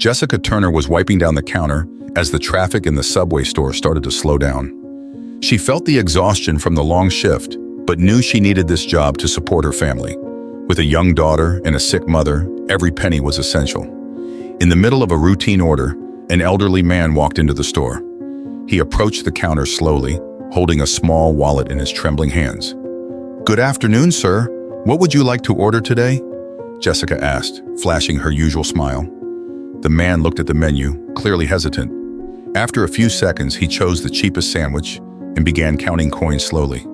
Jessica Turner was wiping down the counter as the traffic in the Subway store started to slow down. She felt the exhaustion from the long shift, but knew she needed this job to support her family. With a young daughter and a sick mother, every penny was essential. In the middle of a routine order, an elderly man walked into the store. He approached the counter slowly, holding a small wallet in his trembling hands. "Good afternoon, sir. What would you like to order today?" Jessica asked, flashing her usual smile. The man looked at the menu, clearly hesitant. After a few seconds, he chose the cheapest sandwich and began counting coins slowly.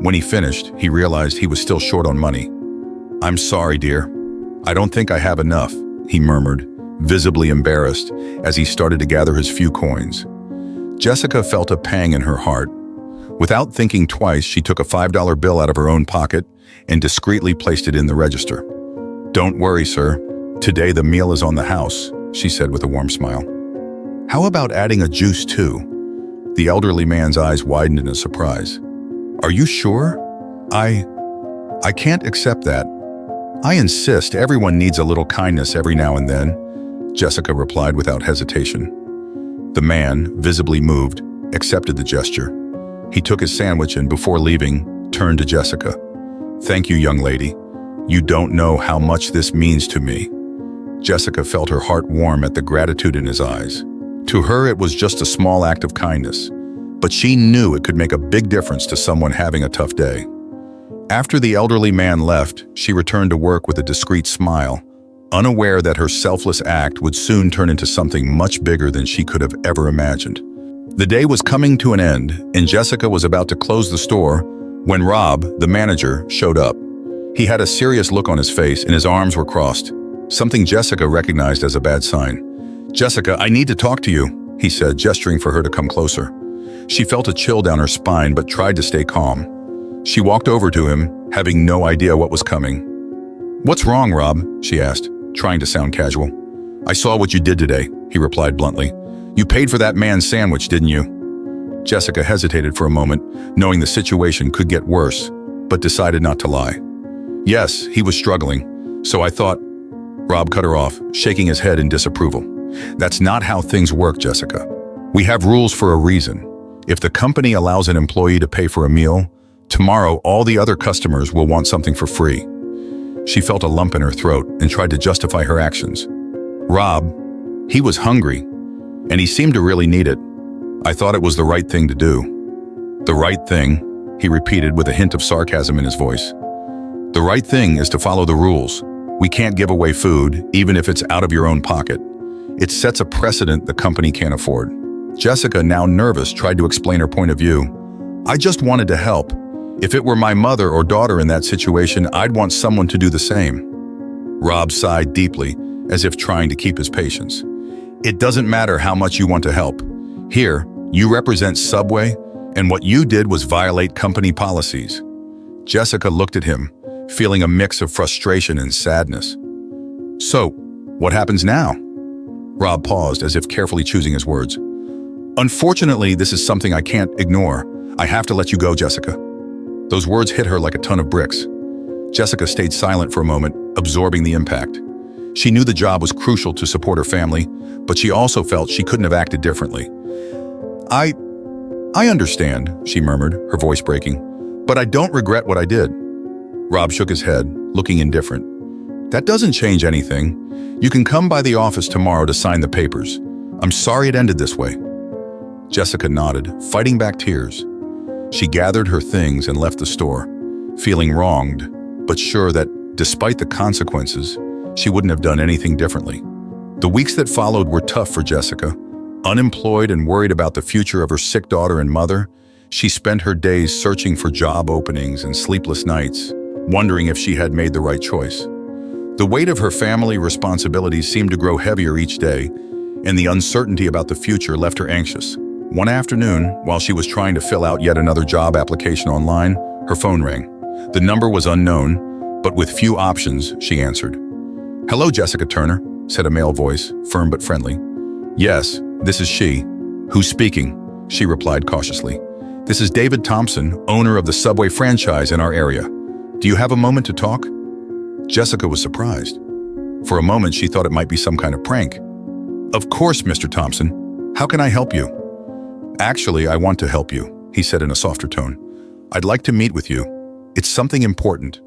When he finished, he realized he was still short on money. "I'm sorry, dear. I don't think I have enough," he murmured, visibly embarrassed as he started to gather his few coins. Jessica felt a pang in her heart. Without thinking twice, she took a $5 bill out of her own pocket and discreetly placed it in the register. "Don't worry, sir. Today the meal is on the house," she said with a warm smile. "How about adding a juice too?" The elderly man's eyes widened in surprise. "Are you sure? I can't accept that. I insist everyone needs a little kindness every now and then," Jessica replied without hesitation. The man, visibly moved, accepted the gesture. He took his sandwich and, before leaving, turned to Jessica. "Thank you, young lady. You don't know how much this means to me." Jessica felt her heart warm at the gratitude in his eyes. To her, it was just a small act of kindness, but she knew it could make a big difference to someone having a tough day. After the elderly man left, she returned to work with a discreet smile, unaware that her selfless act would soon turn into something much bigger than she could have ever imagined. The day was coming to an end, and Jessica was about to close the store when Rob, the manager, showed up. He had a serious look on his face and his arms were crossed, something Jessica recognized as a bad sign. "Jessica, I need to talk to you," he said, gesturing for her to come closer. She felt a chill down her spine but tried to stay calm. She walked over to him, having no idea what was coming. "What's wrong, Rob?" she asked, trying to sound casual. "I saw what you did today," he replied bluntly. "You paid for that man's sandwich, didn't you?" Jessica hesitated for a moment, knowing the situation could get worse, but decided not to lie. "Yes, he was struggling, so I thought—" Rob cut her off, shaking his head in disapproval. "That's not how things work, Jessica. We have rules for a reason. If the company allows an employee to pay for a meal, tomorrow all the other customers will want something for free." She felt a lump in her throat and tried to justify her actions. "Rob, he was hungry, and he seemed to really need it. I thought it was the right thing to do." "The right thing," he repeated with a hint of sarcasm in his voice. "The right thing is to follow the rules. We can't give away food, even if it's out of your own pocket. It sets a precedent the company can't afford." Jessica, now nervous, tried to explain her point of view. "I just wanted to help. If it were my mother or daughter in that situation, I'd want someone to do the same." Rob sighed deeply, as if trying to keep his patience. "It doesn't matter how much you want to help. Here, you represent Subway, and what you did was violate company policies." Jessica looked at him, feeling a mix of frustration and sadness. "So, what happens now?" Rob paused, as if carefully choosing his words. "Unfortunately, this is something I can't ignore. I have to let you go, Jessica." Those words hit her like a ton of bricks. Jessica stayed silent for a moment, absorbing the impact. She knew the job was crucial to support her family, but she also felt she couldn't have acted differently. I understand," she murmured, her voice breaking, "but I don't regret what I did." Rob shook his head, looking indifferent. "That doesn't change anything. You can come by the office tomorrow to sign the papers. I'm sorry it ended this way." Jessica nodded, fighting back tears. She gathered her things and left the store, feeling wronged, but sure that, despite the consequences, she wouldn't have done anything differently. The weeks that followed were tough for Jessica. Unemployed and worried about the future of her sick daughter and mother, she spent her days searching for job openings and sleepless nights, wondering if she had made the right choice. The weight of her family responsibilities seemed to grow heavier each day, and the uncertainty about the future left her anxious. One afternoon, while she was trying to fill out yet another job application online, her phone rang. The number was unknown, but with few options, she answered. "Hello, Jessica Turner," said a male voice, firm but friendly. "Yes, this is she." "Who's speaking?" she replied cautiously. "This is David Thompson, owner of the Subway franchise in our area. Do you have a moment to talk?" Jessica was surprised. For a moment, she thought it might be some kind of prank. Of course, Mr. Thompson. How can I help you? Actually, I want to help you, he said in a softer tone. I'd like to meet with you. It's something important.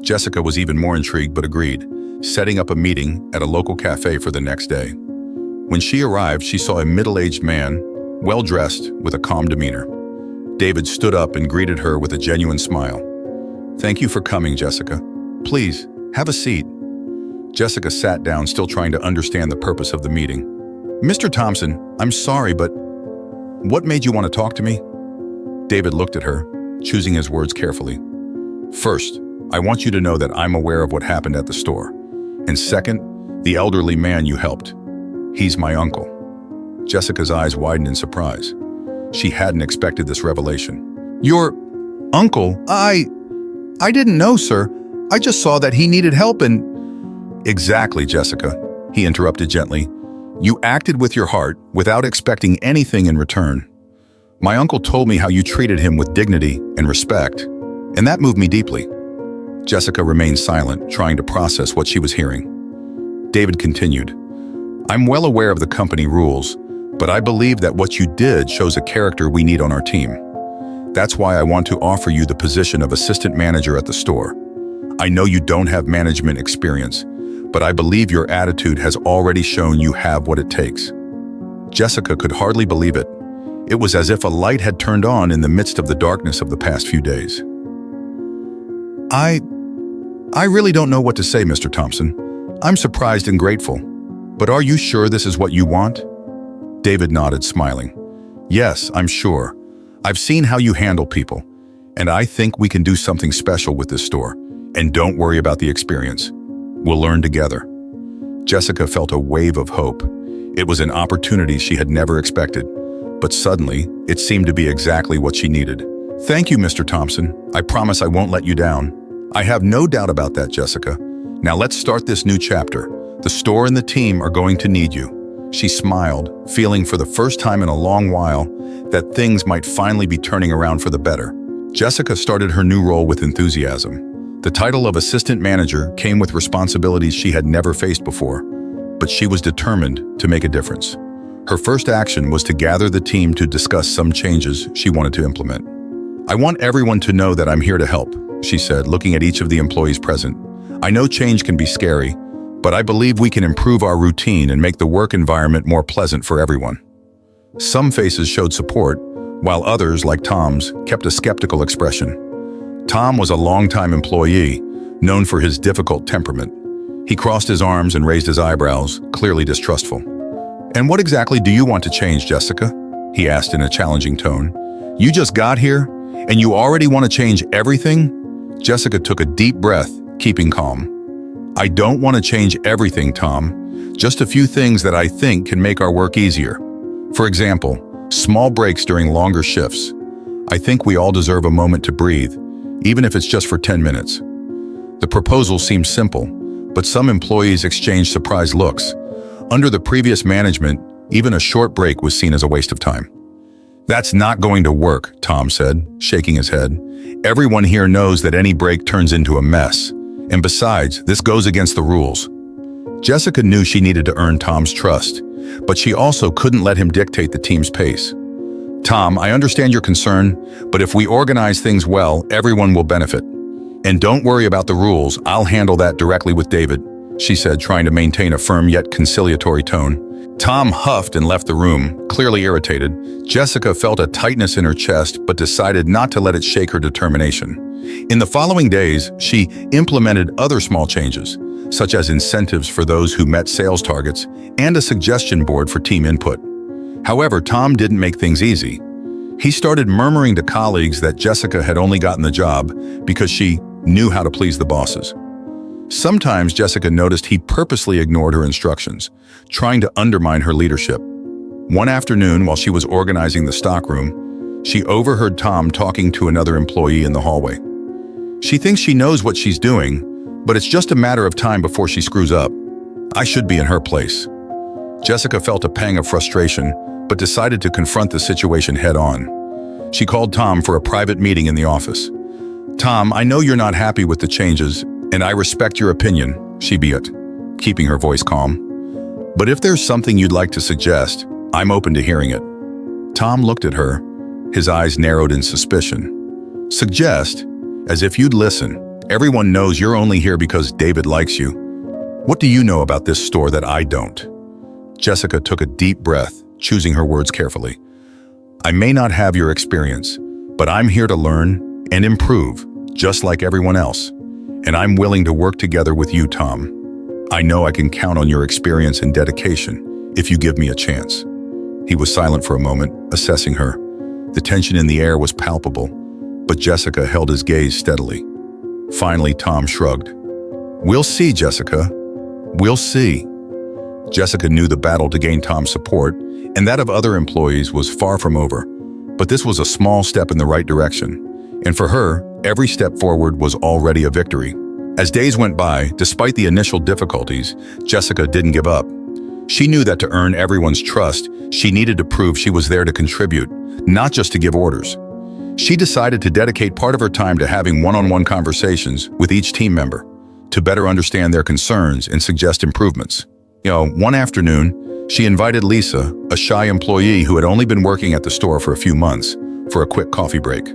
Jessica was even more intrigued but agreed, setting up a meeting at a local cafe for the next day. When she arrived, she saw a middle-aged man, well-dressed, with a calm demeanor. David stood up and greeted her with a genuine smile. Thank you for coming, Jessica. Please, have a seat. Jessica sat down, still trying to understand the purpose of the meeting. Mr. Thompson, I'm sorry, but what made you want to talk to me? David looked at her, choosing his words carefully. First, I want you to know that I'm aware of what happened at the store. And second, the elderly man you helped. He's my uncle. Jessica's eyes widened in surprise. She hadn't expected this revelation. Your uncle? I didn't know, sir. I just saw that he needed help and... Exactly, Jessica, he interrupted gently. You acted with your heart without expecting anything in return. My uncle told me how you treated him with dignity and respect, and that moved me deeply. Jessica remained silent, trying to process what she was hearing. David continued, I'm well aware of the company rules, but I believe that what you did shows a character we need on our team. That's why I want to offer you the position of assistant manager at the store. I know you don't have management experience, but I believe your attitude has already shown you have what it takes. Jessica could hardly believe it. It was as if a light had turned on in the midst of the darkness of the past few days. I really don't know what to say, Mr. Thompson. I'm surprised and grateful. But are you sure this is what you want? David nodded, smiling. Yes, I'm sure. I've seen how you handle people, and I think we can do something special with this store. And don't worry about the experience. We'll learn together. Jessica felt a wave of hope. It was an opportunity she had never expected, but suddenly, it seemed to be exactly what she needed. Thank you, Mr. Thompson. I promise I won't let you down. I have no doubt about that, Jessica. Now let's start this new chapter. The store and the team are going to need you. She smiled, feeling for the first time in a long while that things might finally be turning around for the better. Jessica started her new role with enthusiasm. The title of assistant manager came with responsibilities she had never faced before, but she was determined to make a difference. Her first action was to gather the team to discuss some changes she wanted to implement. I want everyone to know that I'm here to help, she said, looking at each of the employees present. I know change can be scary, but I believe we can improve our routine and make the work environment more pleasant for everyone. Some faces showed support, while others, like Tom's, kept a skeptical expression. Tom was a longtime employee, known for his difficult temperament. He crossed his arms and raised his eyebrows, clearly distrustful. And what exactly do you want to change, Jessica? He asked in a challenging tone. You just got here, and you already want to change everything? Jessica took a deep breath, keeping calm. I don't want to change everything, Tom. Just a few things that I think can make our work easier. For example, small breaks during longer shifts. I think we all deserve a moment to breathe, even if it's just for 10 minutes. The proposal seemed simple, but some employees exchanged surprised looks. Under the previous management, even a short break was seen as a waste of time. That's not going to work, Tom said, shaking his head. Everyone here knows that any break turns into a mess. And besides, this goes against the rules. Jessica knew she needed to earn Tom's trust, but she also couldn't let him dictate the team's pace. Tom, I understand your concern, but if we organize things well, everyone will benefit. And don't worry about the rules, I'll handle that directly with David, she said, trying to maintain a firm yet conciliatory tone. Tom huffed and left the room, clearly irritated. Jessica felt a tightness in her chest, but decided not to let it shake her determination. In the following days, she implemented other small changes, such as incentives for those who met sales targets and a suggestion board for team input. However, Tom didn't make things easy. He started murmuring to colleagues that Jessica had only gotten the job because she knew how to please the bosses. Sometimes Jessica noticed he purposely ignored her instructions, trying to undermine her leadership. One afternoon, while she was organizing the stockroom, she overheard Tom talking to another employee in the hallway. She thinks she knows what she's doing, but it's just a matter of time before she screws up. I should be in her place. Jessica felt a pang of frustration, but decided to confront the situation head-on. She called Tom for a private meeting in the office. Tom, I know you're not happy with the changes, and I respect your opinion, she beat, keeping her voice calm. But if there's something you'd like to suggest, I'm open to hearing it. Tom looked at her, his eyes narrowed in suspicion. Suggest? As if you'd listen. Everyone knows you're only here because David likes you. What do you know about this store that I don't? Jessica took a deep breath, choosing her words carefully. I may not have your experience, but I'm here to learn and improve, just like everyone else. And I'm willing to work together with you, Tom. I know I can count on your experience and dedication if you give me a chance. He was silent for a moment, assessing her. The tension in the air was palpable, but Jessica held his gaze steadily. Finally, Tom shrugged. We'll see, Jessica. We'll see. Jessica knew the battle to gain Tom's support, and that of other employees was far from over. But this was a small step in the right direction. And for her, every step forward was already a victory. As days went by, despite the initial difficulties, Jessica didn't give up. She knew that to earn everyone's trust, she needed to prove she was there to contribute, not just to give orders. She decided to dedicate part of her time to having one-on-one conversations with each team member, to better understand their concerns and suggest improvements. One afternoon, she invited Lisa, a shy employee who had only been working at the store for a few months, for a quick coffee break.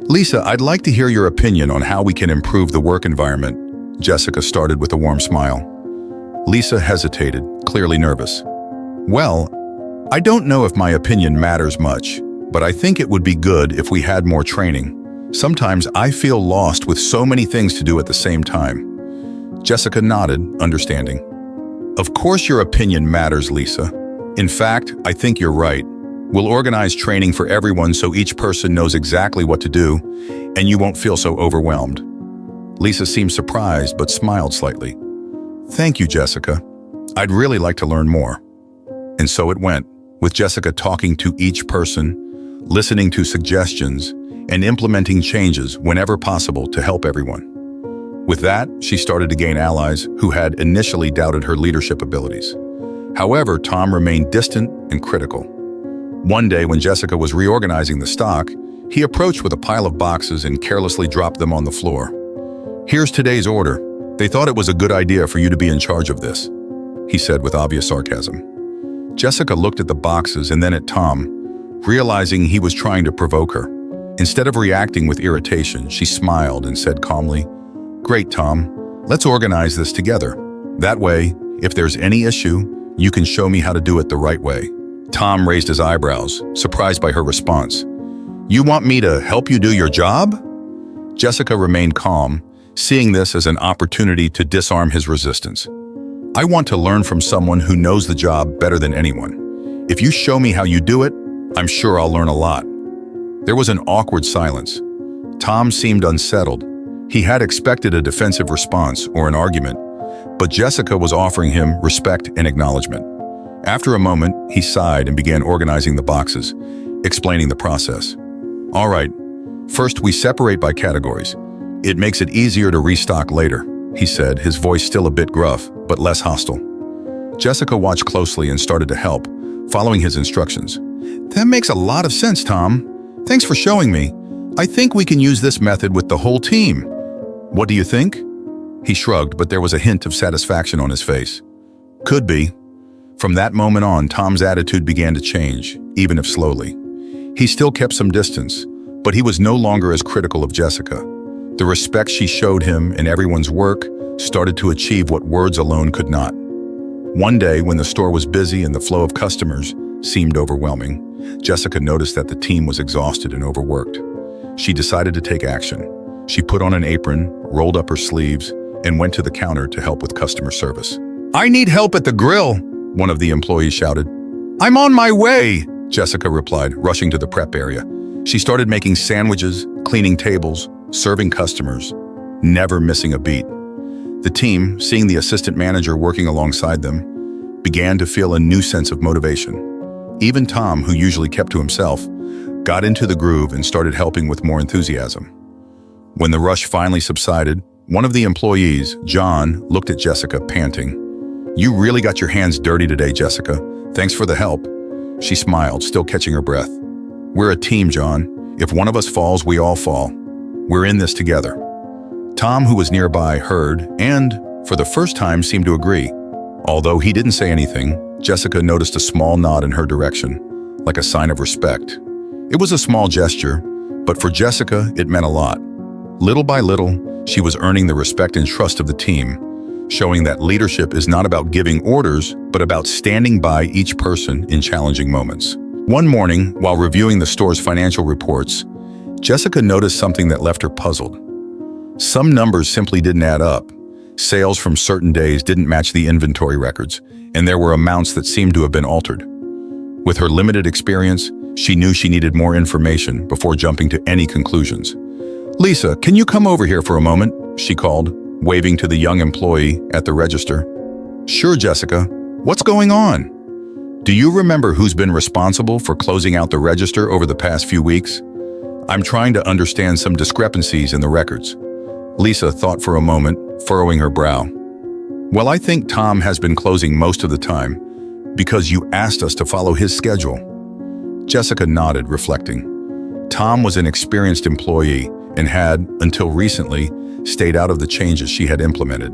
Lisa, I'd like to hear your opinion on how we can improve the work environment. Jessica started with a warm smile. Lisa hesitated, clearly nervous. Well, I don't know if my opinion matters much, but I think it would be good if we had more training. Sometimes I feel lost with so many things to do at the same time. Jessica nodded, understanding. Of course your opinion matters, Lisa. In fact, I think you're right. We'll organize training for everyone so each person knows exactly what to do, and you won't feel so overwhelmed. Lisa seemed surprised but smiled slightly. Thank you, Jessica. I'd really like to learn more. And so it went, with Jessica talking to each person, listening to suggestions, and implementing changes whenever possible to help everyone. With that, she started to gain allies who had initially doubted her leadership abilities. However, Tom remained distant and critical. One day, when Jessica was reorganizing the stock, he approached with a pile of boxes and carelessly dropped them on the floor. Here's today's order. They thought it was a good idea for you to be in charge of this, he said with obvious sarcasm. Jessica looked at the boxes and then at Tom, realizing he was trying to provoke her. Instead of reacting with irritation, she smiled and said calmly, Great, Tom. Let's organize this together. That way, if there's any issue, you can show me how to do it the right way. Tom raised his eyebrows, surprised by her response. You want me to help you do your job? Jessica remained calm, seeing this as an opportunity to disarm his resistance. I want to learn from someone who knows the job better than anyone. If you show me how you do it, I'm sure I'll learn a lot. There was an awkward silence. Tom seemed unsettled. He had expected a defensive response or an argument, but Jessica was offering him respect and acknowledgement. After a moment, he sighed and began organizing the boxes, explaining the process. All right, first we separate by categories. It makes it easier to restock later, he said, his voice still a bit gruff, but less hostile. Jessica watched closely and started to help, following his instructions. That makes a lot of sense, Tom. Thanks for showing me. I think we can use this method with the whole team. What do you think? He shrugged, but there was a hint of satisfaction on his face. Could be. From that moment on, Tom's attitude began to change, even if slowly. He still kept some distance, but he was no longer as critical of Jessica. The respect she showed him and everyone's work started to achieve what words alone could not. One day, when the store was busy and the flow of customers seemed overwhelming, Jessica noticed that the team was exhausted and overworked. She decided to take action. She put on an apron, rolled up her sleeves, and went to the counter to help with customer service. I need help at the grill, one of the employees shouted. I'm on my way, Jessica replied, rushing to the prep area. She started making sandwiches, cleaning tables, serving customers, never missing a beat. The team, seeing the assistant manager working alongside them, began to feel a new sense of motivation. Even Tom, who usually kept to himself, got into the groove and started helping with more enthusiasm. When the rush finally subsided, one of the employees, John, looked at Jessica, panting. You really got your hands dirty today, Jessica. Thanks for the help. She smiled, still catching her breath. We're a team, John. If one of us falls, we all fall. We're in this together. Tom, who was nearby, heard and, for the first time, seemed to agree. Although he didn't say anything, Jessica noticed a small nod in her direction, like a sign of respect. It was a small gesture, but for Jessica, it meant a lot. Little by little, she was earning the respect and trust of the team, showing that leadership is not about giving orders, but about standing by each person in challenging moments. One morning, while reviewing the store's financial reports, Jessica noticed something that left her puzzled. Some numbers simply didn't add up. Sales from certain days didn't match the inventory records, and there were amounts that seemed to have been altered. With her limited experience, she knew she needed more information before jumping to any conclusions. "Lisa, can you come over here for a moment?" she called, waving to the young employee at the register. "Sure, Jessica. What's going on?" "Do you remember who's been responsible for closing out the register over the past few weeks? I'm trying to understand some discrepancies in the records." Lisa thought for a moment, furrowing her brow. "Well, I think Tom has been closing most of the time, because you asked us to follow his schedule." Jessica nodded, reflecting. Tom was an experienced employee and had, until recently, stayed out of the changes she had implemented.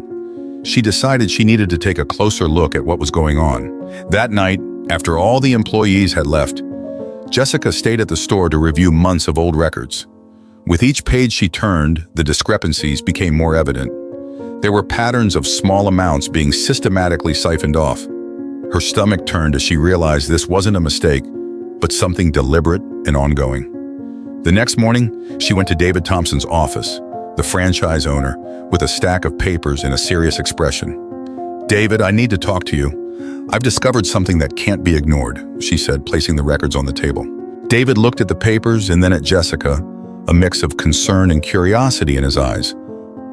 She decided she needed to take a closer look at what was going on. That night, after all the employees had left, Jessica stayed at the store to review months of old records. With each page she turned, the discrepancies became more evident. There were patterns of small amounts being systematically siphoned off. Her stomach turned as she realized this wasn't a mistake, but something deliberate and ongoing. The next morning, she went to David Thompson's office, the franchise owner, with a stack of papers and a serious expression. "David, I need to talk to you. I've discovered something that can't be ignored," she said, placing the records on the table. David looked at the papers and then at Jessica, a mix of concern and curiosity in his eyes.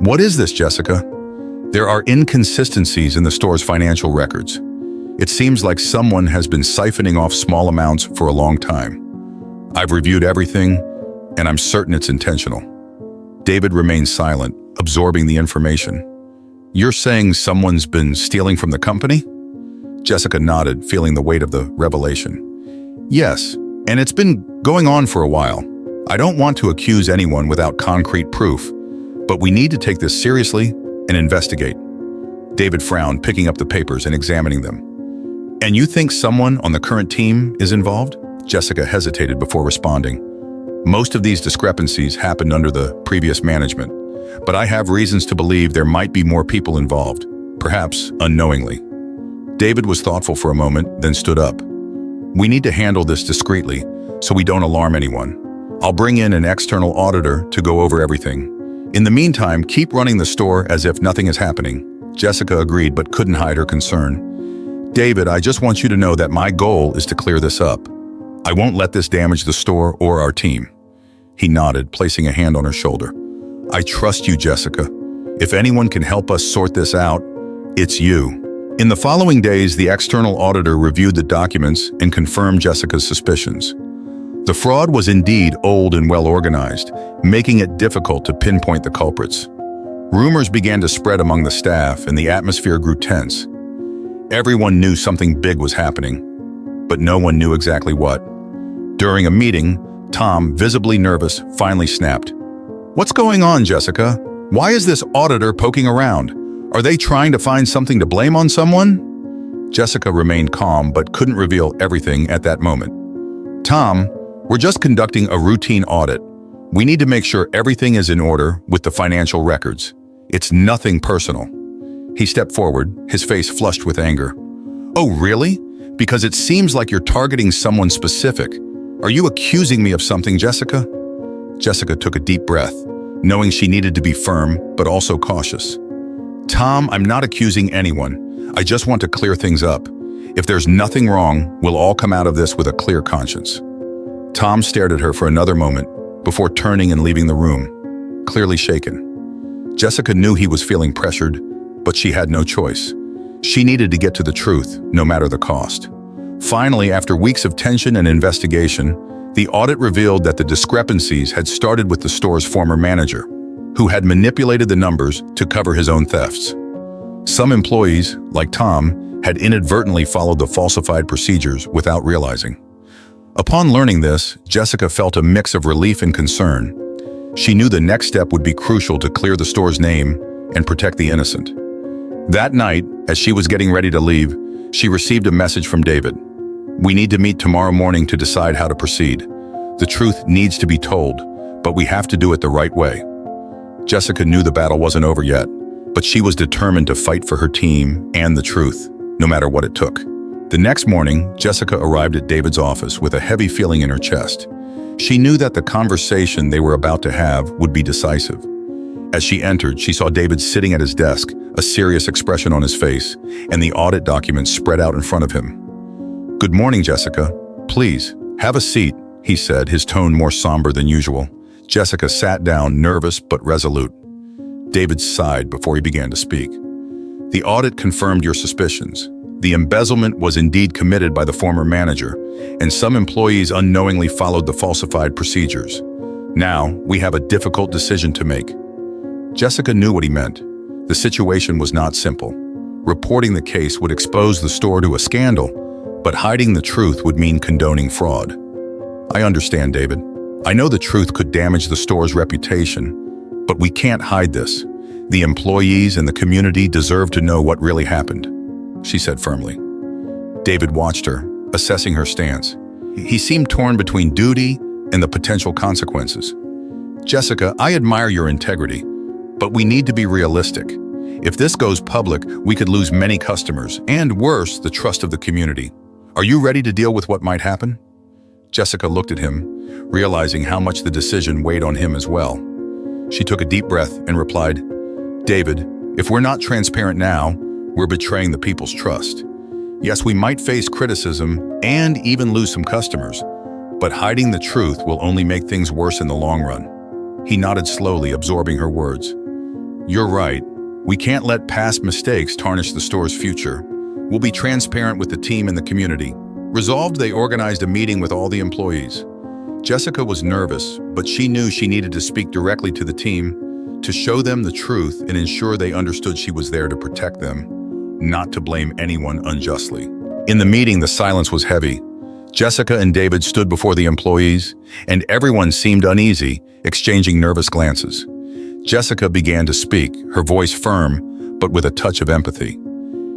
"What is this, Jessica?" "There are inconsistencies in the store's financial records. It seems like someone has been siphoning off small amounts for a long time. I've reviewed everything, and I'm certain it's intentional." David remained silent, absorbing the information. "You're saying someone's been stealing from the company?" Jessica nodded, feeling the weight of the revelation. "Yes, and it's been going on for a while. I don't want to accuse anyone without concrete proof, but we need to take this seriously and investigate." David frowned, picking up the papers and examining them. "And you think someone on the current team is involved?" Jessica hesitated before responding. "Most of these discrepancies happened under the previous management, but I have reasons to believe there might be more people involved, perhaps unknowingly." David was thoughtful for a moment, then stood up. "We need to handle this discreetly so we don't alarm anyone. I'll bring in an external auditor to go over everything. In the meantime, keep running the store as if nothing is happening." Jessica agreed but couldn't hide her concern. "David, I just want you to know that my goal is to clear this up. I won't let this damage the store or our team." He nodded, placing a hand on her shoulder. "I trust you, Jessica. If anyone can help us sort this out, it's you." In the following days, the external auditor reviewed the documents and confirmed Jessica's suspicions. The fraud was indeed old and well organized, making it difficult to pinpoint the culprits. Rumors began to spread among the staff, and the atmosphere grew tense. Everyone knew something big was happening, but no one knew exactly what. During a meeting, Tom, visibly nervous, finally snapped. "What's going on, Jessica? Why is this auditor poking around? Are they trying to find something to blame on someone?" Jessica remained calm but couldn't reveal everything at that moment. "Tom, we're just conducting a routine audit. We need to make sure everything is in order with the financial records. It's nothing personal." He stepped forward, his face flushed with anger. "Oh, really? Because it seems like you're targeting someone specific. Are you accusing me of something, Jessica?" Jessica took a deep breath, knowing she needed to be firm but also cautious. "Tom, I'm not accusing anyone. I just want to clear things up. If there's nothing wrong, we'll all come out of this with a clear conscience." Tom stared at her for another moment before turning and leaving the room, clearly shaken. Jessica knew he was feeling pressured, but she had no choice. She needed to get to the truth, no matter the cost. Finally, after weeks of tension and investigation, the audit revealed that the discrepancies had started with the store's former manager, who had manipulated the numbers to cover his own thefts. Some employees, like Tom, had inadvertently followed the falsified procedures without realizing. Upon learning this, Jessica felt a mix of relief and concern. She knew the next step would be crucial to clear the store's name and protect the innocent. That night, As she was getting ready to leave, she received a message from David. "We need to meet tomorrow morning to decide how to proceed. The truth needs to be told, but we have to do it the right way." Jessica knew the battle wasn't over yet, but she was determined to fight for her team and the truth, no matter what it took. The next morning, Jessica arrived at David's office with a heavy feeling in her chest. She knew that the conversation they were about to have would be decisive. As she entered, she saw David sitting at his desk, a serious expression on his face, and the audit documents spread out in front of him. "Good morning, Jessica. Please, have a seat," he said, his tone more somber than usual. Jessica sat down, nervous but resolute. David sighed before he began to speak. "The audit confirmed your suspicions. The embezzlement was indeed committed by the former manager, and some employees unknowingly followed the falsified procedures. Now, we have a difficult decision to make." Jessica knew what he meant. The situation was not simple. Reporting the case would expose the store to a scandal, but hiding the truth would mean condoning fraud. "I understand, David. I know the truth could damage the store's reputation, but we can't hide this. The employees and the community deserve to know what really happened," she said firmly. David watched her, assessing her stance. He seemed torn between duty and the potential consequences. "Jessica, I admire your integrity, but we need to be realistic. If this goes public, we could lose many customers, and worse, the trust of the community. Are you ready to deal with what might happen?" Jessica looked at him, realizing how much the decision weighed on him as well. She took a deep breath and replied, "David, if we're not transparent now, we're betraying the people's trust. Yes, we might face criticism and even lose some customers, but hiding the truth will only make things worse in the long run." He nodded slowly, absorbing her words. "You're right. We can't let past mistakes tarnish the store's future. We'll be transparent with the team and the community." Resolved, they organized a meeting with all the employees. Jessica was nervous, but she knew she needed to speak directly to the team, to show them the truth and ensure they understood she was there to protect them, not to blame anyone unjustly. In the meeting, the silence was heavy. Jessica and David stood before the employees, and everyone seemed uneasy, exchanging nervous glances. Jessica began to speak, her voice firm, but with a touch of empathy.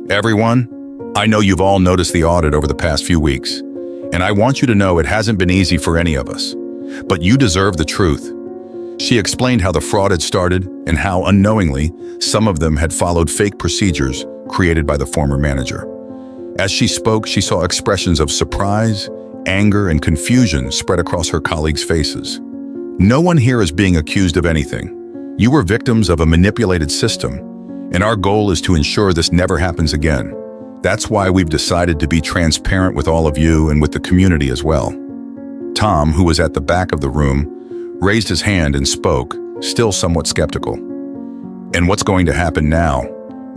"Everyone, I know you've all noticed the audit over the past few weeks, and I want you to know it hasn't been easy for any of us. But you deserve the truth." She explained how the fraud had started and how, unknowingly, some of them had followed fake procedures created by the former manager. As she spoke, she saw expressions of surprise, anger, and confusion spread across her colleagues' faces. "No one here is being accused of anything. You were victims of a manipulated system, and our goal is to ensure this never happens again. That's why we've decided to be transparent with all of you and with the community as well." Tom, who was at the back of the room, raised his hand and spoke, still somewhat skeptical. "And what's going to happen now?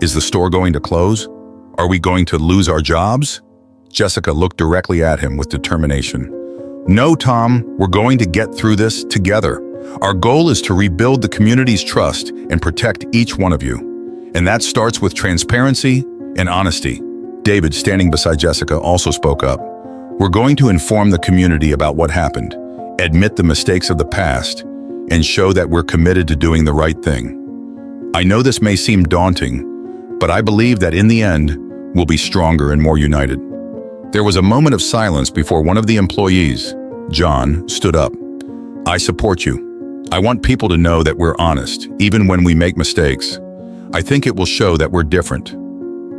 Is the store going to close? Are we going to lose our jobs?" Jessica looked directly at him with determination. "No, Tom, we're going to get through this together. Our goal is to rebuild the community's trust and protect each one of you. And that starts with transparency and honesty." David, standing beside Jessica, also spoke up. "We're going to inform the community about what happened, admit the mistakes of the past, and show that we're committed to doing the right thing. I know this may seem daunting, but I believe that in the end, we'll be stronger and more united." There was a moment of silence before one of the employees, John, stood up. "I support you. I want people to know that we're honest, even when we make mistakes. I think it will show that we're different."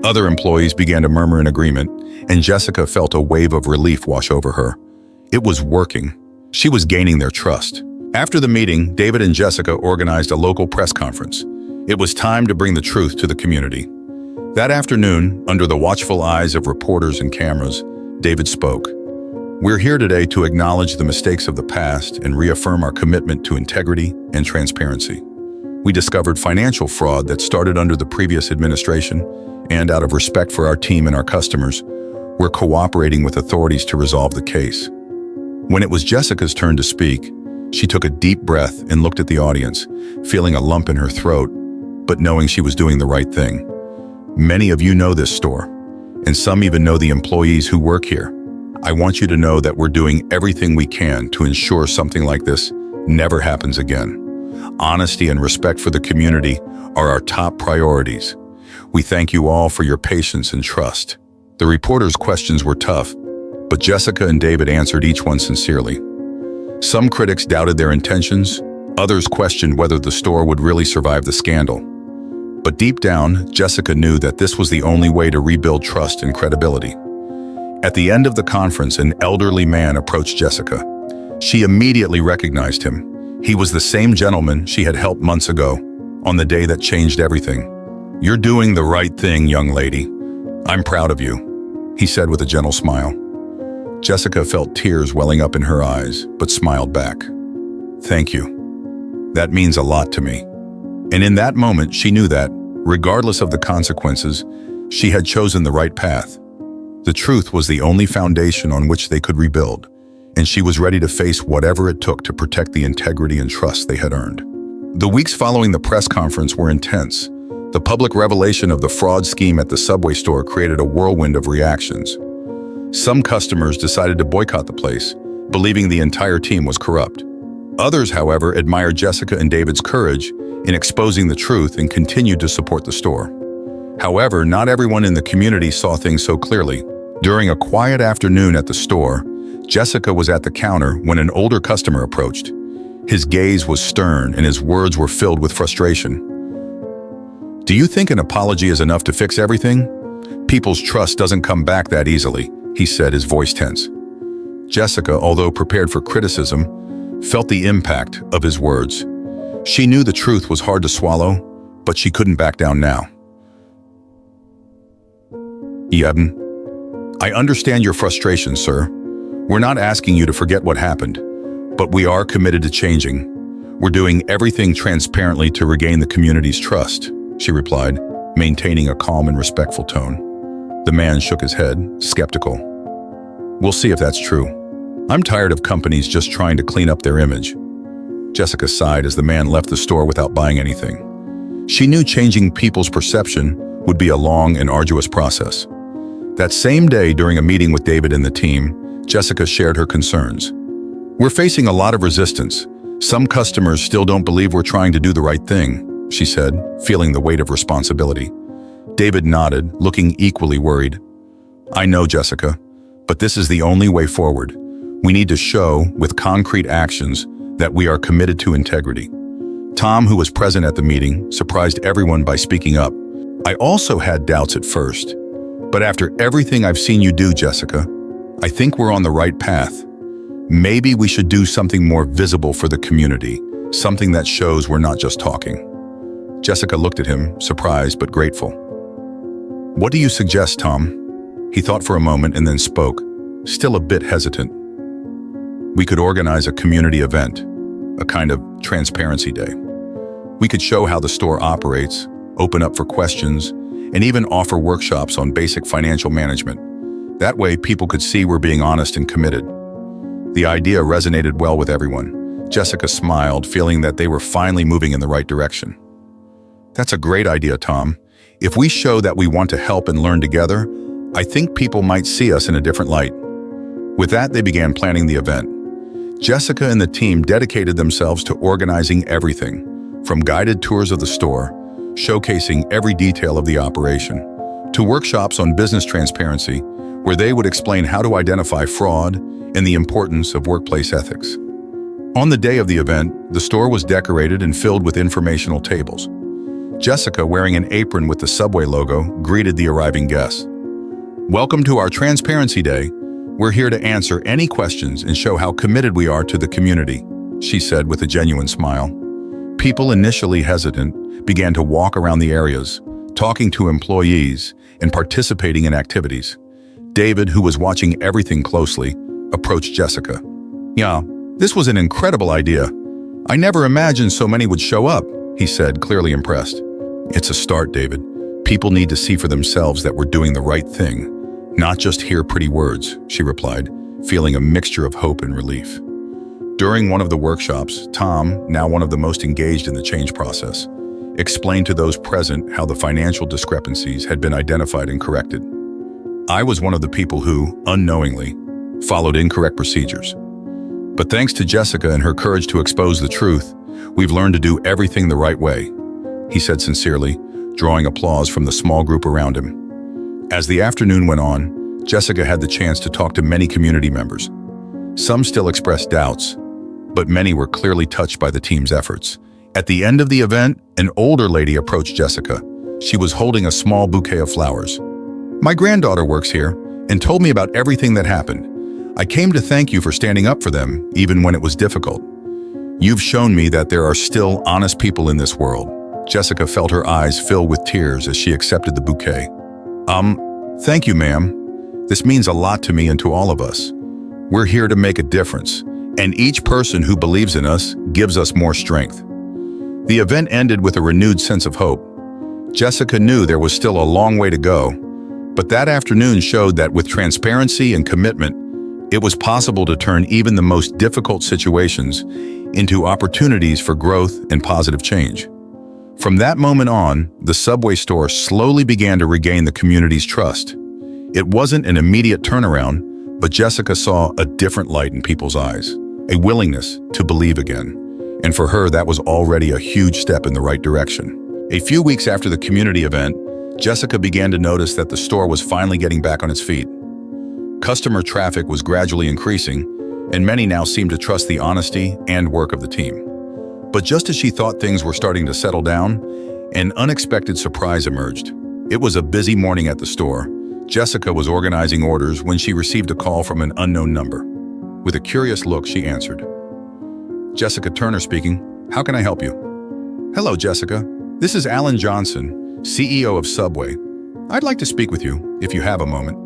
Other employees began to murmur in agreement, and Jessica felt a wave of relief wash over her. It was working. She was gaining their trust. After the meeting, David and Jessica organized a local press conference. It was time to bring the truth to the community. That afternoon, under the watchful eyes of reporters and cameras, David spoke. "We're here today to acknowledge the mistakes of the past and reaffirm our commitment to integrity and transparency. We discovered financial fraud that started under the previous administration, and out of respect for our team and our customers, we're cooperating with authorities to resolve the case." When it was Jessica's turn to speak, she took a deep breath and looked at the audience, feeling a lump in her throat, but knowing she was doing the right thing. "Many of you know this store, and some even know the employees who work here. I want you to know that we're doing everything we can to ensure something like this never happens again. Honesty and respect for the community are our top priorities. We thank you all for your patience and trust." The reporter's questions were tough, but Jessica and David answered each one sincerely. Some critics doubted their intentions, others questioned whether the store would really survive the scandal. But deep down, Jessica knew that this was the only way to rebuild trust and credibility. At the end of the conference, an elderly man approached Jessica. She immediately recognized him. He was the same gentleman she had helped months ago, on the day that changed everything. "You're doing the right thing, young lady. I'm proud of you," he said with a gentle smile. Jessica felt tears welling up in her eyes, but smiled back. "Thank you. That means a lot to me." And in that moment, she knew that, regardless of the consequences, she had chosen the right path. The truth was the only foundation on which they could rebuild, and she was ready to face whatever it took to protect the integrity and trust they had earned. The weeks following the press conference were intense. The public revelation of the fraud scheme at the Subway store created a whirlwind of reactions. Some customers decided to boycott the place, believing the entire team was corrupt. Others, however, admired Jessica and David's courage in exposing the truth and continued to support the store. However, not everyone in the community saw things so clearly. During a quiet afternoon at the store, Jessica was at the counter when an older customer approached. His gaze was stern and his words were filled with frustration. "Do you think an apology is enough to fix everything? People's trust doesn't come back that easily," he said, his voice tense. Jessica, although prepared for criticism, felt the impact of his words. She knew the truth was hard to swallow, but she couldn't back down now. "Eben, I understand your frustration, sir. We're not asking you to forget what happened, but we are committed to changing. We're doing everything transparently to regain the community's trust," she replied, maintaining a calm and respectful tone. The man shook his head, skeptical. "We'll see if that's true. I'm tired of companies just trying to clean up their image." Jessica sighed as the man left the store without buying anything. She knew changing people's perception would be a long and arduous process. That same day, during a meeting with David and the team, Jessica shared her concerns. "We're facing a lot of resistance. Some customers still don't believe we're trying to do the right thing," she said, feeling the weight of responsibility. David nodded, looking equally worried. "I know, Jessica, but this is the only way forward. We need to show, with concrete actions, that we are committed to integrity." Tom, who was present at the meeting, surprised everyone by speaking up. "I also had doubts at first, but after everything I've seen you do, Jessica, I think we're on the right path. Maybe we should do something more visible for the community, something that shows we're not just talking." Jessica looked at him, surprised but grateful. "What do you suggest, Tom?" He thought for a moment and then spoke, still a bit hesitant. "We could organize a community event, a kind of transparency day. We could show how the store operates, open up for questions, and even offer workshops on basic financial management. That way, people could see we're being honest and committed." The idea resonated well with everyone. Jessica smiled, feeling that they were finally moving in the right direction. "That's a great idea, Tom. If we show that we want to help and learn together, I think people might see us in a different light." With that, they began planning the event. Jessica and the team dedicated themselves to organizing everything, from guided tours of the store, showcasing every detail of the operation, to workshops on business transparency, where they would explain how to identify fraud and the importance of workplace ethics. On the day of the event, the store was decorated and filled with informational tables. Jessica, wearing an apron with the Subway logo, greeted the arriving guests. "Welcome to our Transparency Day. We're here to answer any questions and show how committed we are to the community," she said with a genuine smile. People, initially hesitant, began to walk around the areas, talking to employees and participating in activities. David, who was watching everything closely, approached Jessica. "Yeah, this was an incredible idea. I never imagined so many would show up," he said, clearly impressed. "It's a start, David. People need to see for themselves that we're doing the right thing, not just hear pretty words," she replied, feeling a mixture of hope and relief. During one of the workshops, Tom, now one of the most engaged in the change process, explained to those present how the financial discrepancies had been identified and corrected. "I was one of the people who, unknowingly, followed incorrect procedures. But thanks to Jessica and her courage to expose the truth, we've learned to do everything the right way," he said sincerely, drawing applause from the small group around him. As the afternoon went on, Jessica had the chance to talk to many community members. Some still expressed doubts, but many were clearly touched by the team's efforts. At the end of the event, an older lady approached Jessica. She was holding a small bouquet of flowers. "My granddaughter works here and told me about everything that happened. I came to thank you for standing up for them, even when it was difficult. You've shown me that there are still honest people in this world." Jessica felt her eyes fill with tears as she accepted the bouquet. Thank you, ma'am. This means a lot to me and to all of us. We're here to make a difference, and each person who believes in us gives us more strength." The event ended with a renewed sense of hope. Jessica knew there was still a long way to go, but that afternoon showed that with transparency and commitment, it was possible to turn even the most difficult situations into opportunities for growth and positive change. From that moment on, the Subway store slowly began to regain the community's trust. It wasn't an immediate turnaround, but Jessica saw a different light in people's eyes, a willingness to believe again. And for her, that was already a huge step in the right direction. A few weeks after the community event, Jessica began to notice that the store was finally getting back on its feet. Customer traffic was gradually increasing, and many now seemed to trust the honesty and work of the team. But just as she thought things were starting to settle down, an unexpected surprise emerged. It was a busy morning at the store. Jessica was organizing orders when she received a call from an unknown number. With a curious look, she answered. "Jessica Turner speaking. How can I help you?" "Hello, Jessica. This is Alan Johnson, CEO of Subway. I'd like to speak with you, if you have a moment."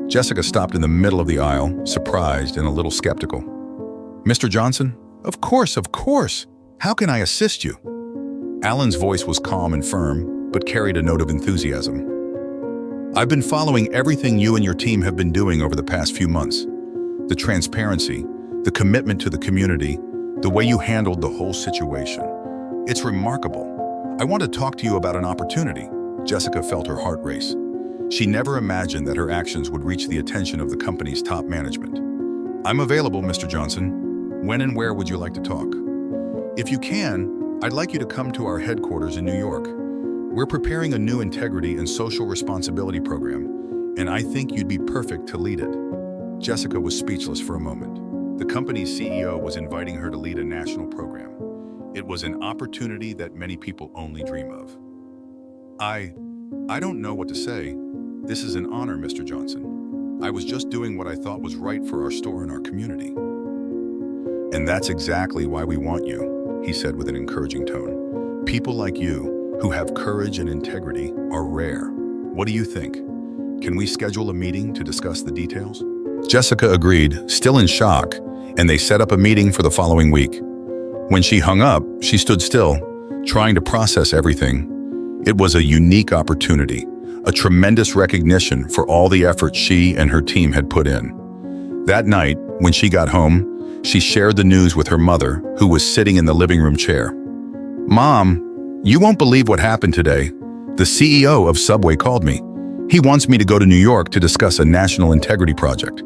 Jessica stopped in the middle of the aisle, surprised and a little skeptical. "Mr. Johnson? Of course, of course. How can I assist you?" Alan's voice was calm and firm, but carried a note of enthusiasm. "I've been following everything you and your team have been doing over the past few months. The transparency, the commitment to the community, the way you handled the whole situation. It's remarkable. I want to talk to you about an opportunity." Jessica felt her heart race. She never imagined that her actions would reach the attention of the company's top management. "I'm available, Mr. Johnson. When and where would you like to talk?" "If you can, I'd like you to come to our headquarters in New York. We're preparing a new integrity and social responsibility program, and I think you'd be perfect to lead it." Jessica was speechless for a moment. The company's CEO was inviting her to lead a national program. It was an opportunity that many people only dream of. I don't know what to say. This is an honor, Mr. Johnson. I was just doing what I thought was right for our store and our community." "And that's exactly why we want you," he said with an encouraging tone. "People like you, who have courage and integrity, are rare. What do you think? Can we schedule a meeting to discuss the details?" Jessica agreed, still in shock, and they set up a meeting for the following week. When she hung up, she stood still, trying to process everything. It was a unique opportunity, a tremendous recognition for all the effort she and her team had put in. That night, when she got home, she shared the news with her mother, who was sitting in the living room chair. "Mom, you won't believe what happened today. The CEO of Subway called me. He wants me to go to New York to discuss a national integrity project."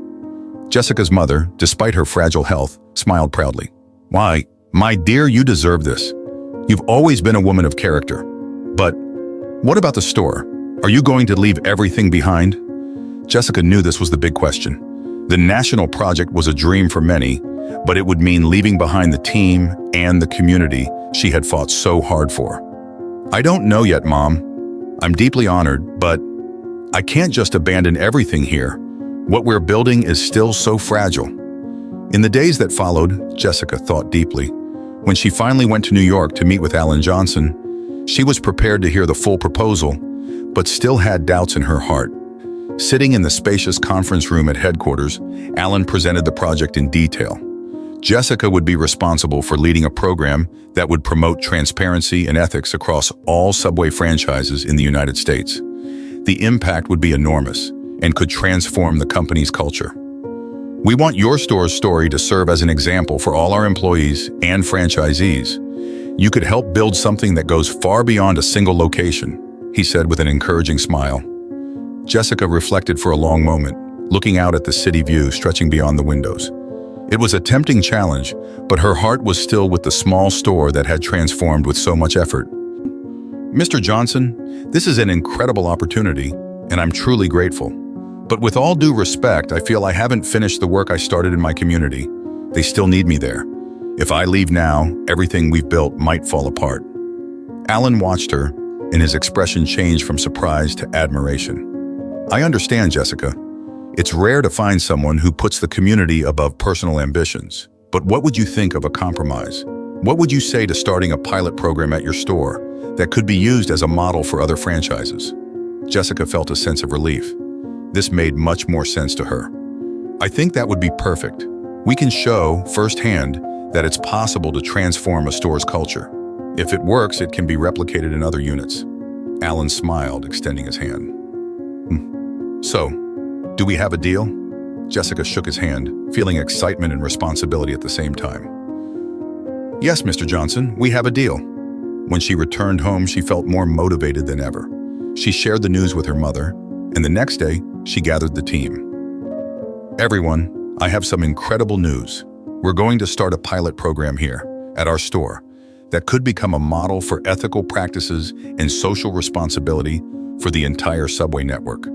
Jessica's mother, despite her fragile health, smiled proudly. "Why, my dear, you deserve this. You've always been a woman of character. But what about the store? Are you going to leave everything behind?" Jessica knew this was the big question. The national project was a dream for many, but it would mean leaving behind the team and the community she had fought so hard for. "I don't know yet, Mom. I'm deeply honored, but I can't just abandon everything here. What we're building is still so fragile." In the days that followed, Jessica thought deeply. When she finally went to New York to meet with Alan Johnson, she was prepared to hear the full proposal, but still had doubts in her heart. Sitting in the spacious conference room at headquarters, Alan presented the project in detail. Jessica would be responsible for leading a program that would promote transparency and ethics across all Subway franchises in the United States. The impact would be enormous and could transform the company's culture. "We want your store's story to serve as an example for all our employees and franchisees. You could help build something that goes far beyond a single location," he said with an encouraging smile. Jessica reflected for a long moment, looking out at the city view stretching beyond the windows. It was a tempting challenge, but her heart was still with the small store that had transformed with so much effort. Mr. Johnson, this is an incredible opportunity, and I'm truly grateful. But with all due respect, I feel I haven't finished the work I started in my community. They still need me there. If I leave now, everything we've built might fall apart. Alan watched her, and his expression changed from surprise to admiration. I understand, Jessica. It's rare to find someone who puts the community above personal ambitions. But what would you think of a compromise? What would you say to starting a pilot program at your store that could be used as a model for other franchises? Jessica felt a sense of relief. This made much more sense to her. I think that would be perfect. We can show firsthand that it's possible to transform a store's culture. If it works, it can be replicated in other units. Alan smiled, extending his hand. So, do we have a deal? Jessica shook his hand, feeling excitement and responsibility at the same time. Yes, Mr. Johnson, we have a deal. When she returned home, she felt more motivated than ever. She shared the news with her mother, and the next day, she gathered the team. Everyone, I have some incredible news. We're going to start a pilot program here, at our store, that could become a model for ethical practices and social responsibility for the entire subway network.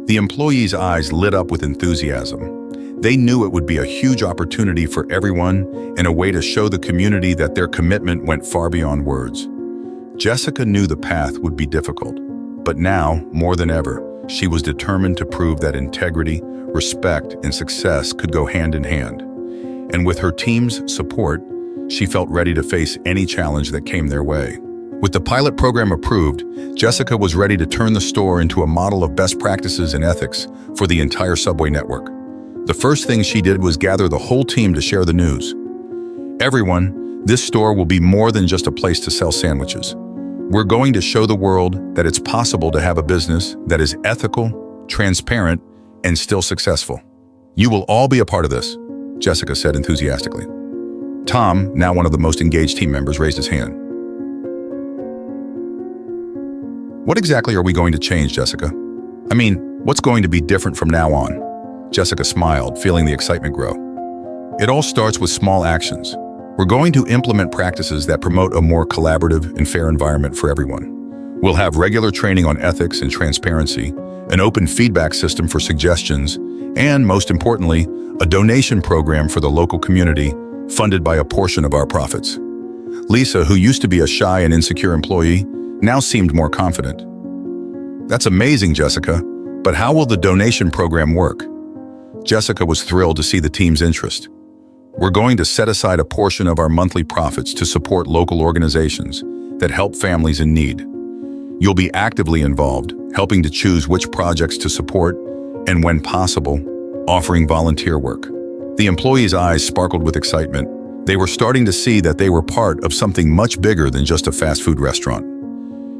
The employees' eyes lit up with enthusiasm. They knew it would be a huge opportunity for everyone and a way to show the community that their commitment went far beyond words. Jessica knew the path would be difficult, but now, more than ever, she was determined to prove that integrity, respect, and success could go hand in hand. And with her team's support, she felt ready to face any challenge that came their way. With the pilot program approved, Jessica was ready to turn the store into a model of best practices and ethics for the entire subway network. The first thing she did was gather the whole team to share the news. Everyone, this store will be more than just a place to sell sandwiches. We're going to show the world that it's possible to have a business that is ethical, transparent, and still successful. You will all be a part of this, Jessica said enthusiastically. Tom, now one of the most engaged team members, raised his hand. What exactly are we going to change, Jessica? I mean, what's going to be different from now on? Jessica smiled, feeling the excitement grow. It all starts with small actions. We're going to implement practices that promote a more collaborative and fair environment for everyone. We'll have regular training on ethics and transparency, an open feedback system for suggestions, and, most importantly, a donation program for the local community funded by a portion of our profits. Lisa, who used to be a shy and insecure employee, now seemed more confident. That's amazing, Jessica, but how will the donation program work? Jessica was thrilled to see the team's interest. We're going to set aside a portion of our monthly profits to support local organizations that help families in need. You'll be actively involved, helping to choose which projects to support and, when possible, offering volunteer work. The employees' eyes sparkled with excitement. They were starting to see that they were part of something much bigger than just a fast food restaurant.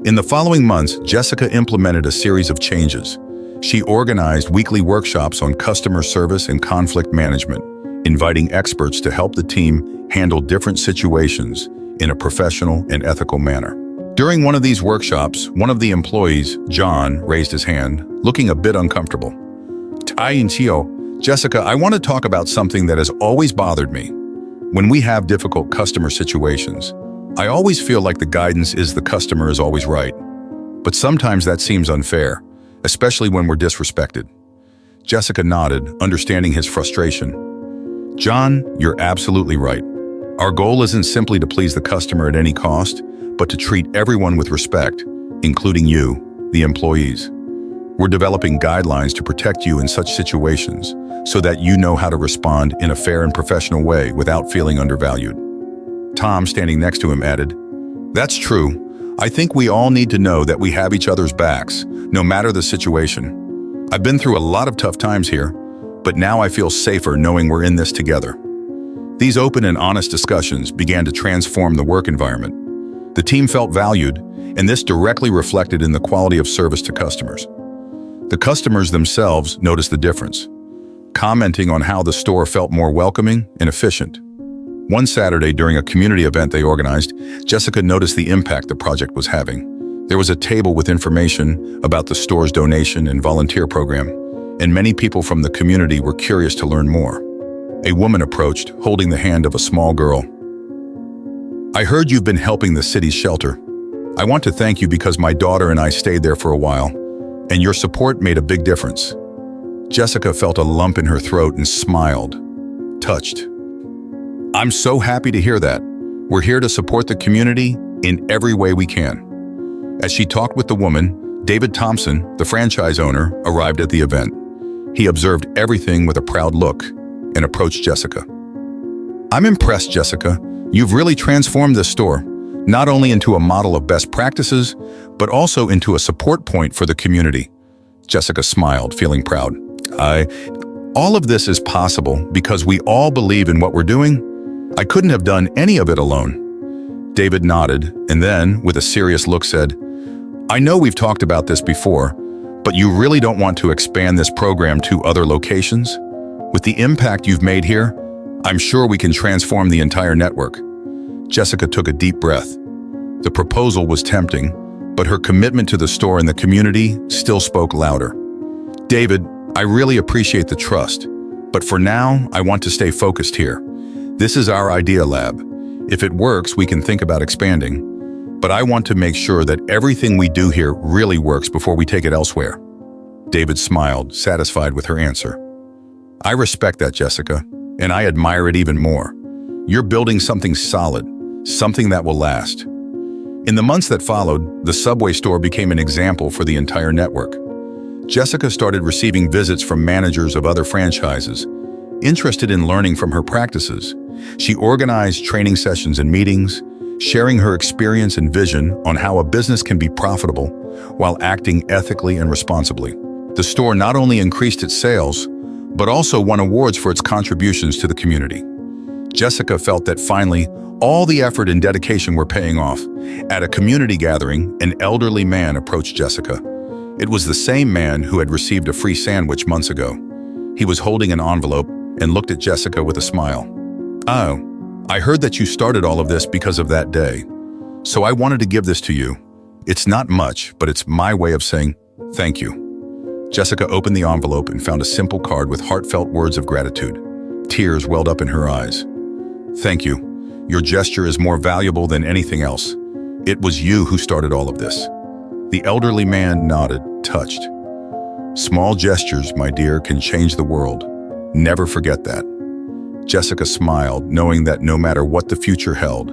In the following months, Jessica implemented a series of changes. She organized weekly workshops on customer service and conflict management, inviting experts to help the team handle different situations in a professional and ethical manner. During one of these workshops, one of the employees, John, raised his hand, looking a bit uncomfortable. Jessica, I want to talk about something that has always bothered me. When we have difficult customer situations, I always feel like the guidance is the customer is always right. But sometimes that seems unfair, especially when we're disrespected. Jessica nodded, understanding his frustration. John, you're absolutely right. Our goal isn't simply to please the customer at any cost, but to treat everyone with respect, including you, the employees. We're developing guidelines to protect you in such situations so that you know how to respond in a fair and professional way without feeling undervalued. Tom, standing next to him, added, That's true. I think we all need to know that we have each other's backs, no matter the situation. I've been through a lot of tough times here, but now I feel safer knowing we're in this together. These open and honest discussions began to transform the work environment. The team felt valued, and this directly reflected in the quality of service to customers. The customers themselves noticed the difference, commenting on how the store felt more welcoming and efficient. One Saturday, during a community event they organized, Jessica noticed the impact the project was having. There was a table with information about the store's donation and volunteer program, and many people from the community were curious to learn more. A woman approached, holding the hand of a small girl. I heard you've been helping the city's shelter. I want to thank you because my daughter and I stayed there for a while, and your support made a big difference." Jessica felt a lump in her throat and smiled, touched. "I'm so happy to hear that. We're here to support the community in every way we can." As she talked with the woman, David Thompson, the franchise owner, arrived at the event. He observed everything with a proud look and approached Jessica. "I'm impressed, Jessica. You've really transformed this store, not only into a model of best practices, but also into a support point for the community." Jessica smiled, feeling proud. All of this is possible because we all believe in what we're doing. I couldn't have done any of it alone." David nodded, and then, with a serious look, said, "I know we've talked about this before, but you really don't want to expand this program to other locations? With the impact you've made here, I'm sure we can transform the entire network." Jessica took a deep breath. The proposal was tempting, but her commitment to the store and the community still spoke louder. "David, I really appreciate the trust, but for now, I want to stay focused here. This is our idea lab. If it works, we can think about expanding. But I want to make sure that everything we do here really works before we take it elsewhere." David smiled, satisfied with her answer. "I respect that, Jessica, and I admire it even more. You're building something solid, something that will last." In the months that followed, the Subway store became an example for the entire network. Jessica started receiving visits from managers of other franchises, interested in learning from her practices. She organized training sessions and meetings, sharing her experience and vision on how a business can be profitable while acting ethically and responsibly. The store not only increased its sales, but also won awards for its contributions to the community. Jessica felt that finally, all the effort and dedication were paying off. At a community gathering, an elderly man approached Jessica. It was the same man who had received a free sandwich months ago. He was holding an envelope and looked at Jessica with a smile. "Oh, I heard that you started all of this because of that day. So I wanted to give this to you. It's not much, but it's my way of saying thank you." Jessica opened the envelope and found a simple card with heartfelt words of gratitude. Tears welled up in her eyes. "Thank you. Your gesture is more valuable than anything else. It was you who started all of this." The elderly man nodded, touched. "Small gestures, my dear, can change the world. Never forget that." Jessica smiled, knowing that no matter what the future held,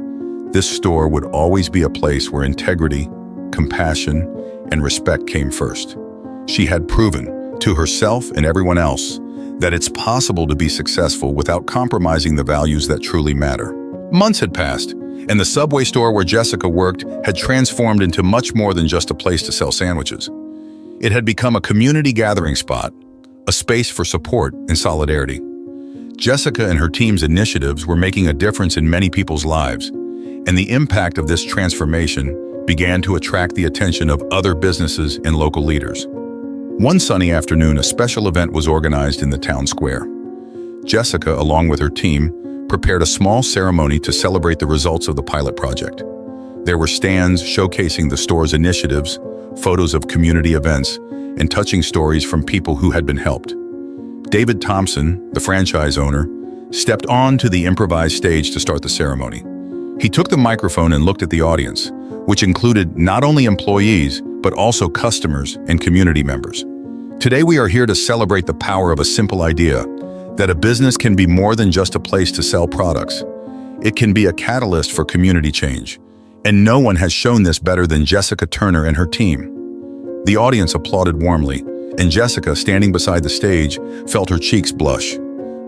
this store would always be a place where integrity, compassion, and respect came first. She had proven, to herself and everyone else, that it's possible to be successful without compromising the values that truly matter. Months had passed, and the Subway store where Jessica worked had transformed into much more than just a place to sell sandwiches. It had become a community gathering spot, a space for support and solidarity. Jessica and her team's initiatives were making a difference in many people's lives, and the impact of this transformation began to attract the attention of other businesses and local leaders. One sunny afternoon, a special event was organized in the town square. Jessica, along with her team, prepared a small ceremony to celebrate the results of the pilot project. There were stands showcasing the store's initiatives, photos of community events, and touching stories from people who had been helped. David Thompson, the franchise owner, stepped onto the improvised stage to start the ceremony. He took the microphone and looked at the audience, which included not only employees, but also customers and community members. "Today we are here to celebrate the power of a simple idea, that a business can be more than just a place to sell products. It can be a catalyst for community change, and no one has shown this better than Jessica Turner and her team." The audience applauded warmly, and Jessica, standing beside the stage, felt her cheeks blush.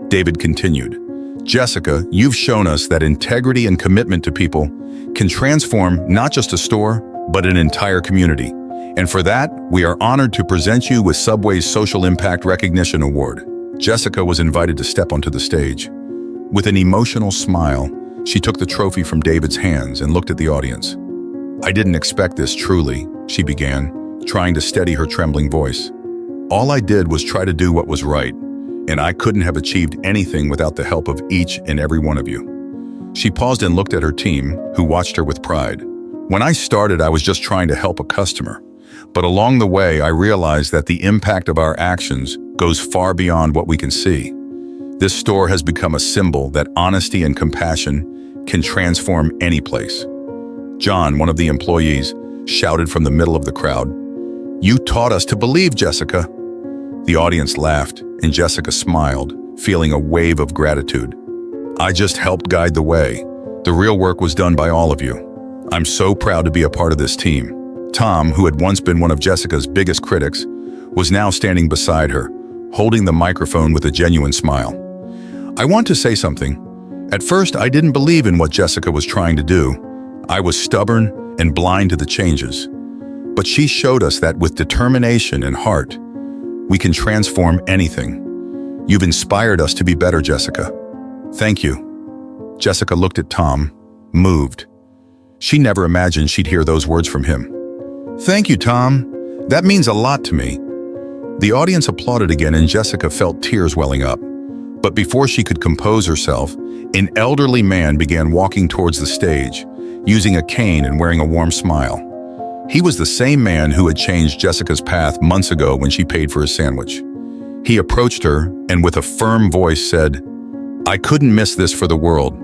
David continued, "Jessica, you've shown us that integrity and commitment to people can transform not just a store, but an entire community. And for that, we are honored to present you with Subway's Social Impact Recognition Award." Jessica was invited to step onto the stage. With an emotional smile, she took the trophy from David's hands and looked at the audience. "I didn't expect this, truly," she began, trying to steady her trembling voice. "All I did was try to do what was right, and I couldn't have achieved anything without the help of each and every one of you." She paused and looked at her team, who watched her with pride. "When I started, I was just trying to help a customer. But along the way, I realized that the impact of our actions goes far beyond what we can see. This store has become a symbol that honesty and compassion can transform any place." John, one of the employees, shouted from the middle of the crowd. "You taught us to believe, Jessica." The audience laughed, and Jessica smiled, feeling a wave of gratitude. "I just helped guide the way. The real work was done by all of you. I'm so proud to be a part of this team." Tom, who had once been one of Jessica's biggest critics, was now standing beside her, holding the microphone with a genuine smile. "I want to say something. At first, I didn't believe in what Jessica was trying to do. I was stubborn and blind to the changes. But she showed us that with determination and heart, we can transform anything. You've inspired us to be better, Jessica. Thank you." Jessica looked at Tom, moved. She never imagined she'd hear those words from him. "Thank you, Tom. That means a lot to me." The audience applauded again, and Jessica felt tears welling up. But before she could compose herself, an elderly man began walking towards the stage, using a cane and wearing a warm smile. He was the same man who had changed Jessica's path months ago when she paid for his sandwich. He approached her and with a firm voice said, "I couldn't miss this for the world.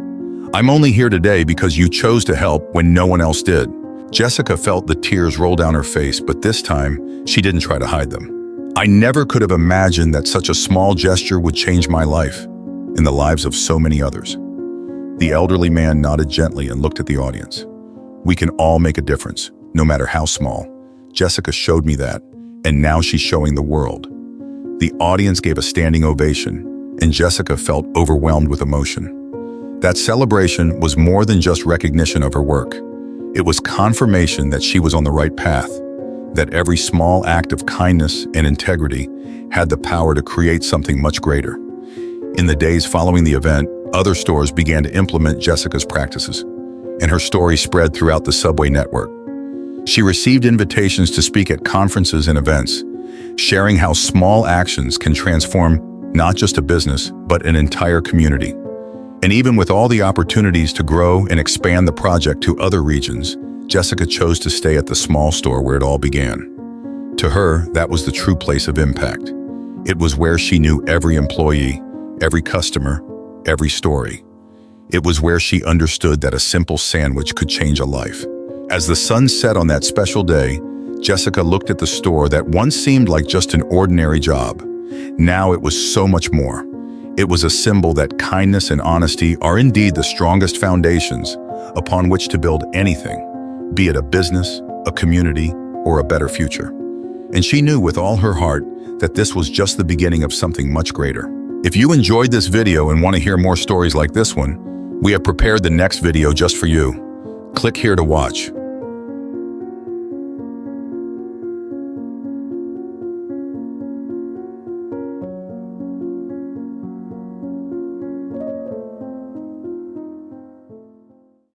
I'm only here today because you chose to help when no one else did." Jessica felt the tears roll down her face, but this time, she didn't try to hide them. "I never could have imagined that such a small gesture would change my life and the lives of so many others." The elderly man nodded gently and looked at the audience. "We can all make a difference, no matter how small. Jessica showed me that, and now she's showing the world." The audience gave a standing ovation, and Jessica felt overwhelmed with emotion. That celebration was more than just recognition of her work. It was confirmation that she was on the right path, that every small act of kindness and integrity had the power to create something much greater. In the days following the event, other stores began to implement Jessica's practices, and her story spread throughout the Subway network. She received invitations to speak at conferences and events, sharing how small actions can transform not just a business, but an entire community. And even with all the opportunities to grow and expand the project to other regions, Jessica chose to stay at the small store where it all began. To her, that was the true place of impact. It was where she knew every employee, every customer, every story. It was where she understood that a simple sandwich could change a life. As the sun set on that special day, Jessica looked at the store that once seemed like just an ordinary job. Now it was so much more. It was a symbol that kindness and honesty are indeed the strongest foundations upon which to build anything, be it a business, a community, or a better future. And she knew with all her heart that this was just the beginning of something much greater. If you enjoyed this video and want to hear more stories like this one, we have prepared the next video just for you. Click here to watch.